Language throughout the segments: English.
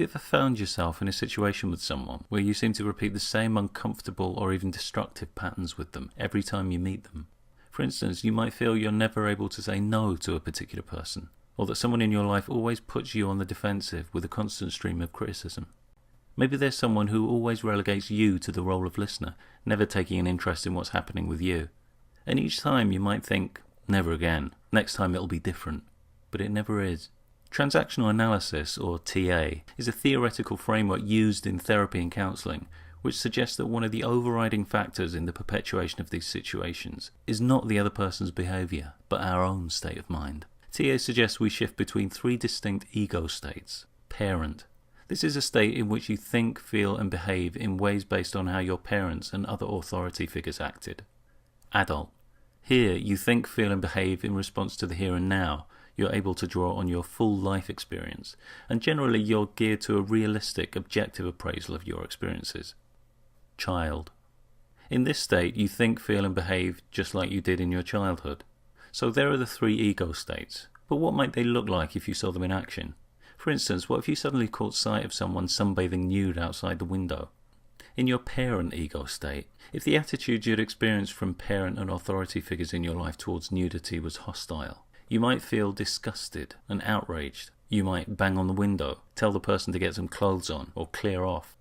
you ever found yourself in a situation with someone where you seem to repeat the same uncomfortable or even destructive patterns with them every time you meet them? For instance, you might feel you're never able to say no to a particular person, or that someone in your life always puts you on the defensive with a constant stream of criticism. Maybe there's someone who always relegates you to the role of listener, never taking an interest in what's happening with you. And each time you might think, never again, next time it'll be different. But it never is. Transactional Analysis, or TA, is a theoretical framework used in therapy and counselling, which suggests that one of the overriding factors in the perpetuation of these situations is not the other person's behaviour, but our own state of mind. TA suggests we shift between three distinct ego states. Parent. This is a state in which you think, feel and behave in ways based on how your parents and other authority figures acted. Adult. Here, you think, feel and behave in response to the here and now. You're able to draw on your full life experience, and generally you're geared to a realistic, objective appraisal of your experiences. Child. In this state, you think, feel and behave just like you did in your childhood. So there are the three ego states, but what might they look like if you saw them in action? For instance, what if you suddenly caught sight of someone sunbathing nude outside the window? In your parent ego state, if the attitude you'd experienced from parent and authority figures in your life towards nudity was hostile, you might feel disgusted and outraged. You might bang on the window, tell the person to get some clothes on, or clear off.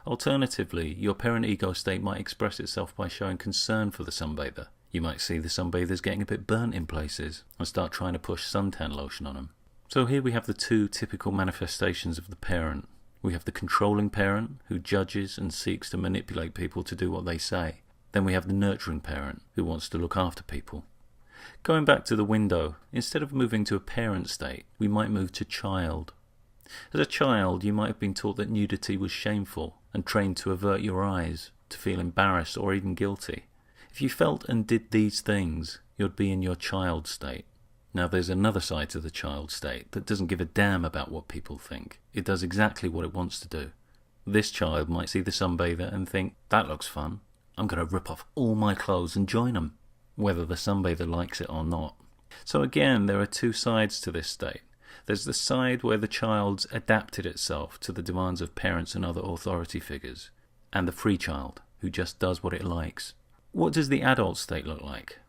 Alternatively, your parent ego state might express itself by showing concern for the sunbather. You might see the sunbathers getting a bit burnt in places and start trying to push suntan lotion on them. So here we have the two typical manifestations of the parent. We have the controlling parent, who judges and seeks to manipulate people to do what they say. Then we have the nurturing parent, who wants to look after people. Going back to the window, instead of moving to a parent state, we might move to child. As a child, you might have been taught that nudity was shameful and trained to avert your eyes, to feel embarrassed or even guilty. If you felt and did these things, you'd be in your child state. Now there's another side to the child state that doesn't give a damn about what people think. It does exactly what it wants to do. This child might see the sunbather and think, that looks fun. I'm going to rip off all my clothes and join them, whether the sunbather likes it or not. So again, there are two sides to this state. There's the side where the child's adapted itself to the demands of parents and other authority figures, and the free child, who just does what it likes. What does the adult state look like?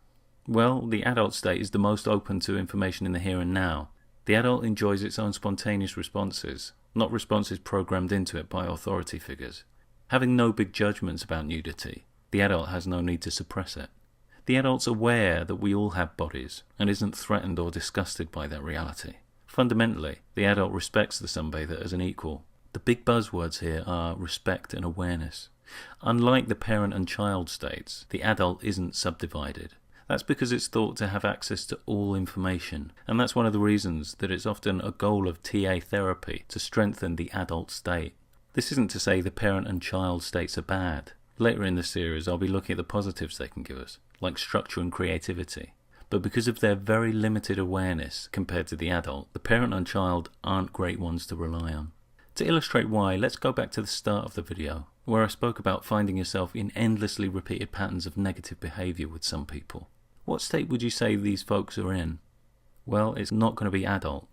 Well, the adult state is the most open to information in the here and now. The adult enjoys its own spontaneous responses, not responses programmed into it by authority figures. Having no big judgments about nudity, the adult has no need to suppress it. The adult's aware that we all have bodies and isn't threatened or disgusted by that reality. Fundamentally, the adult respects the sunbather as an equal. The big buzzwords here are respect and awareness. Unlike the parent and child states, the adult isn't subdivided. That's because it's thought to have access to all information, and that's one of the reasons that it's often a goal of TA therapy to strengthen the adult state. This isn't to say the parent and child states are bad. Later in the series I'll be looking at the positives they can give us, like structure and creativity. But because of their very limited awareness compared to the adult, the parent and child aren't great ones to rely on. To illustrate why, let's go back to the start of the video, where I spoke about finding yourself in endlessly repeated patterns of negative behaviour with some people. What state would you say these folks are in? Well, it's not going to be adult.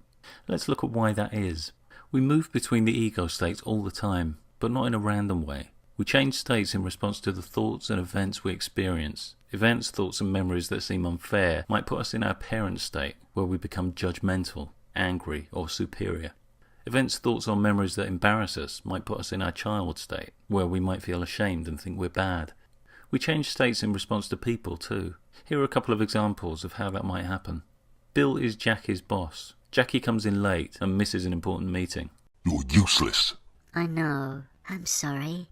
Let's look at why that is. We move between the ego states all the time, but not in a random way. We change states in response to the thoughts and events we experience. Events, thoughts and memories that seem unfair might put us in our parent state, where we become judgmental, angry or superior. Events, thoughts or memories that embarrass us might put us in our child state, where we might feel ashamed and think we're bad. We change states in response to people too. Here are a couple of examples of how that might happen. Bill is Jackie's boss. Jackie comes in late and misses an important meeting. You're useless. I know. I'm sorry.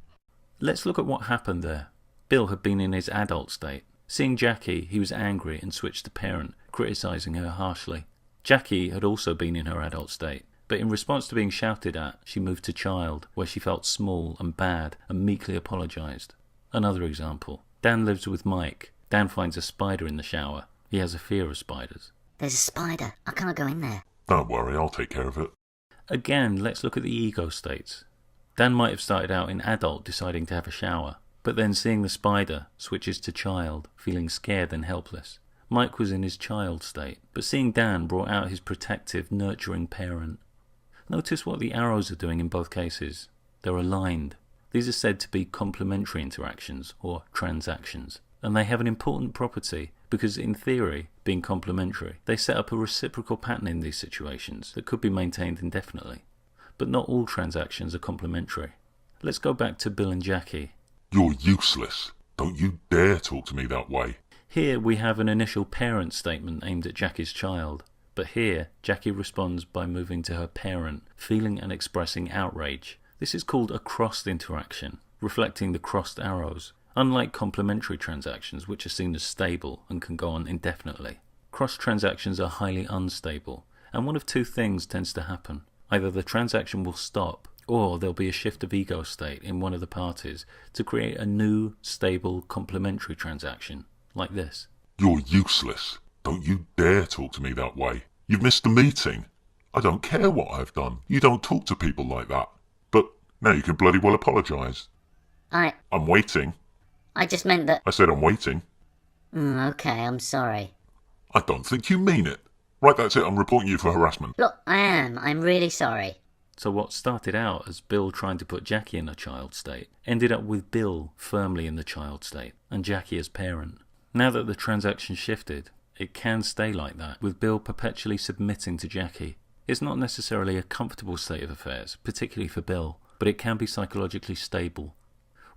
Let's look at what happened there. Bill had been in his adult state. Seeing Jackie, he was angry and switched to parent, criticising her harshly. Jackie had also been in her adult state, but in response to being shouted at, she moved to child, where she felt small and bad and meekly apologised. Another example. Dan lives with Mike. Dan finds a spider in the shower. He has a fear of spiders. There's a spider. I can't go in there. Don't worry, I'll take care of it. Again, let's look at the ego states. Dan might have started out in adult, deciding to have a shower, but then seeing the spider, switches to child, feeling scared and helpless. Mike was in his child state, but seeing Dan brought out his protective, nurturing parent. Notice what the arrows are doing in both cases. They're aligned. These are said to be complementary interactions, or transactions. And they have an important property because, in theory, being complementary, they set up a reciprocal pattern in these situations that could be maintained indefinitely. But not all transactions are complementary. Let's go back to Bill and Jackie. You're useless. Don't you dare talk to me that way. Here we have an initial parent statement aimed at Jackie's child. But here, Jackie responds by moving to her parent, feeling and expressing outrage. This is called a crossed interaction, reflecting the crossed arrows. Unlike complementary transactions, which are seen as stable and can go on indefinitely, cross transactions are highly unstable, and one of two things tends to happen. Either the transaction will stop, or there'll be a shift of ego state in one of the parties to create a new, stable, complementary transaction, like this. You're useless. Don't you dare talk to me that way. You've missed the meeting. I don't care what I've done. You don't talk to people like that. But now you can bloody well apologise. I'm waiting. I just meant that... I said I'm waiting. Okay, I'm sorry. I don't think you mean it. Right, that's it. I'm reporting you for harassment. Look, I am. I'm really sorry. So what started out as Bill trying to put Jackie in a child state ended up with Bill firmly in the child state and Jackie as parent. Now that the transaction shifted, it can stay like that, with Bill perpetually submitting to Jackie. It's not necessarily a comfortable state of affairs, particularly for Bill, but it can be psychologically stable.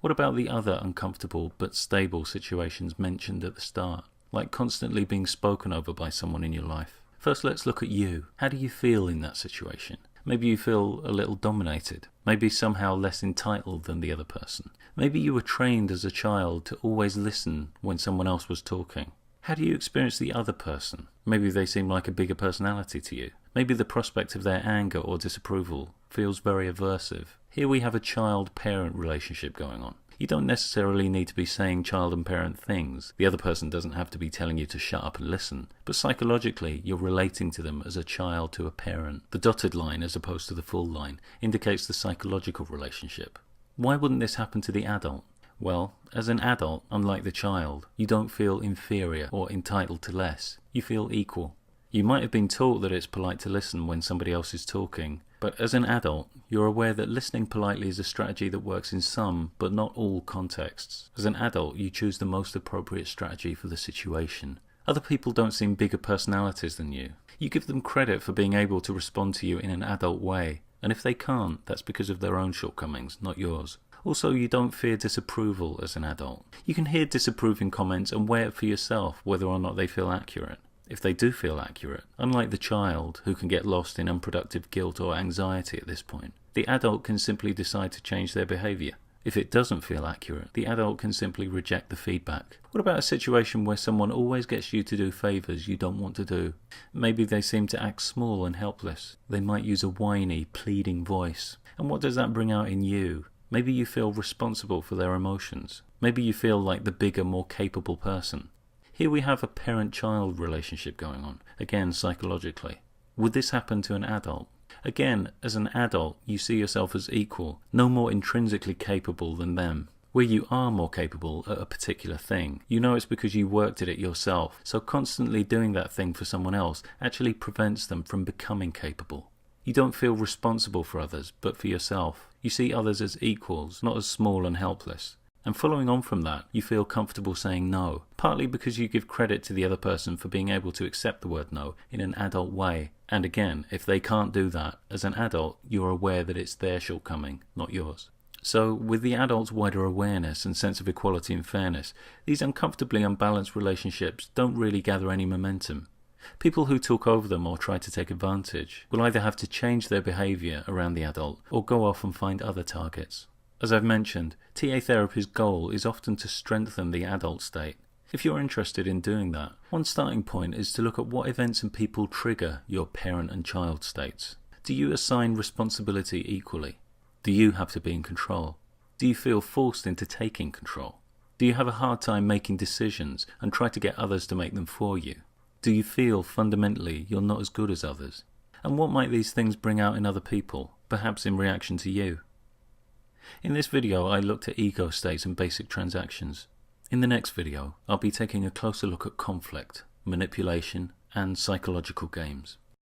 What about the other uncomfortable but stable situations mentioned at the start, like constantly being spoken over by someone in your life? First, let's look at you. How do you feel in that situation? Maybe you feel a little dominated, maybe somehow less entitled than the other person. Maybe you were trained as a child to always listen when someone else was talking. How do you experience the other person? Maybe they seem like a bigger personality to you. Maybe the prospect of their anger or disapproval feels very aversive. Here we have a child-parent relationship going on. You don't necessarily need to be saying child and parent things. The other person doesn't have to be telling you to shut up and listen. But psychologically, you're relating to them as a child to a parent. The dotted line, as opposed to the full line, indicates the psychological relationship. Why wouldn't this happen to the adult? Well, as an adult, unlike the child, you don't feel inferior or entitled to less. You feel equal. You might have been taught that it's polite to listen when somebody else is talking, but as an adult, you're aware that listening politely is a strategy that works in some, but not all contexts. As an adult, you choose the most appropriate strategy for the situation. Other people don't seem bigger personalities than you. You give them credit for being able to respond to you in an adult way, and if they can't, that's because of their own shortcomings, not yours. Also, you don't fear disapproval as an adult. You can hear disapproving comments and weigh it for yourself whether or not they feel accurate. If they do feel accurate, unlike the child who can get lost in unproductive guilt or anxiety at this point, the adult can simply decide to change their behaviour. If it doesn't feel accurate, the adult can simply reject the feedback. What about a situation where someone always gets you to do favours you don't want to do? Maybe they seem to act small and helpless. They might use a whiny, pleading voice. And what does that bring out in you? Maybe you feel responsible for their emotions. Maybe you feel like the bigger, more capable person. Here we have a parent-child relationship going on, again psychologically. Would this happen to an adult? Again, as an adult, you see yourself as equal, no more intrinsically capable than them. Where you are more capable at a particular thing, you know it's because you worked at it yourself, so constantly doing that thing for someone else actually prevents them from becoming capable. You don't feel responsible for others, but for yourself. You see others as equals, not as small and helpless. And following on from that, you feel comfortable saying no, partly because you give credit to the other person for being able to accept the word no in an adult way. And again, if they can't do that, as an adult, you're aware that it's their shortcoming, not yours. So, with the adult's wider awareness and sense of equality and fairness, these uncomfortably unbalanced relationships don't really gather any momentum. People who talk over them or try to take advantage will either have to change their behaviour around the adult or go off and find other targets. As I've mentioned, TA therapy's goal is often to strengthen the adult state. If you're interested in doing that, one starting point is to look at what events and people trigger your parent and child states. Do you assign responsibility equally? Do you have to be in control? Do you feel forced into taking control? Do you have a hard time making decisions and try to get others to make them for you? Do you feel fundamentally you're not as good as others? And what might these things bring out in other people, perhaps in reaction to you? In this video, I looked at ego states and basic transactions. In the next video, I'll be taking a closer look at conflict, manipulation, and psychological games.